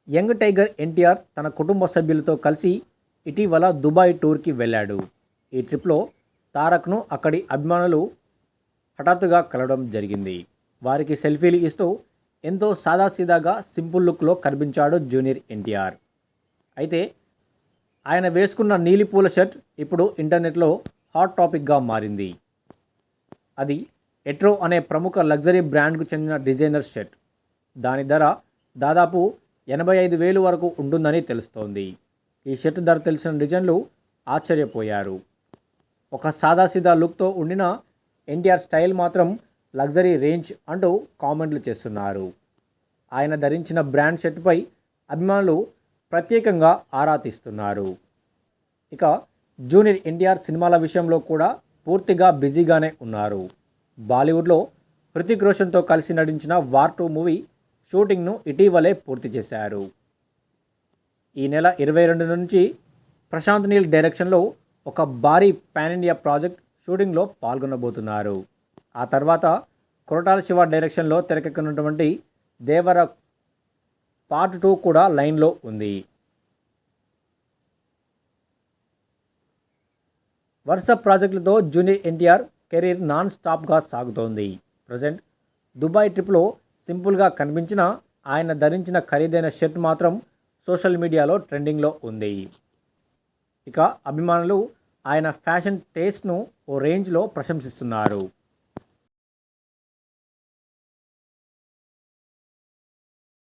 Young tiger NTR తన కుటుంబ సభ్యులతో కలిసి ఇటీవల దుబాయ్ టూర్కి వెళ్ళాడు. ఈ ట్రిప్లో తారక్ను అక్కడి అభిమానులు హఠాత్తుగా కలవడం జరిగింది. వారికి సెల్ఫీలు ఇస్తూ ఎంతో సాదాసీదాగా సింపుల్ లుక్లో కనిపించాడు జూనియర్ ఎన్టీఆర్. అయితే ఆయన వేసుకున్న నీలిపూల షర్ట్ ఇప్పుడు ఇంటర్నెట్లో హాట్ టాపిక్గా మారింది. అది ఎట్రో అనే ప్రముఖ లగ్జరీ బ్రాండ్కు చెందిన డిజైనర్ షర్ట్. దాని ధర దాదాపు 85,000 వరకు ఉంటుందని తెలుస్తోంది. ఈ షర్ట్ ధర తెలిసిన డిజైన్లు ఆశ్చర్యపోయారు. ఒక సాదాసీదా లుక్తో ఉండిన ఎన్టీఆర్ స్టైల్ మాత్రం లగ్జరీ రేంజ్ అంటూ కామెంట్లు చేస్తున్నారు. ఆయన ధరించిన బ్రాండ్ షర్ట్పై అభిమానులు ప్రత్యేకంగా ఆరా తీస్తున్నారు. ఇక జూనియర్ ఎన్టీఆర్ సినిమాల విషయంలో కూడా పూర్తిగా బిజీగానే ఉన్నారు. బాలీవుడ్లో హృతిక్ రోషన్తో కలిసి నటించిన వార్ 2 మూవీ షూటింగ్ను ఇటీవలే పూర్తి చేశారు. ఈ నెల 22 నుంచి ప్రశాంత్ నీల్ డైరెక్షన్లో ఒక భారీ పాన్ ఇండియా ప్రాజెక్ట్ షూటింగ్లో పాల్గొనబోతున్నారు. ఆ తర్వాత కొరటాల శివ డైరెక్షన్లో తెరకెక్కనున్నటువంటి దేవర పార్ట్ 2 కూడా లైన్లో ఉంది. వరుస ప్రాజెక్టులతో జూనియర్ ఎన్టీఆర్ కెరీర్ నాన్ స్టాప్గా సాగుతోంది. ప్రజెంట్ దుబాయ్ ట్రిప్లో సింపుల్గా కనిపించిన ఆయన ధరించిన ఖరీదైన షర్ట్ మాత్రం సోషల్ మీడియాలో ట్రెండింగ్లో ఉంది. ఇక అభిమానులు ఆయన ఫ్యాషన్ టేస్ట్ను ఓ రేంజ్లో ప్రశంసిస్తున్నారు.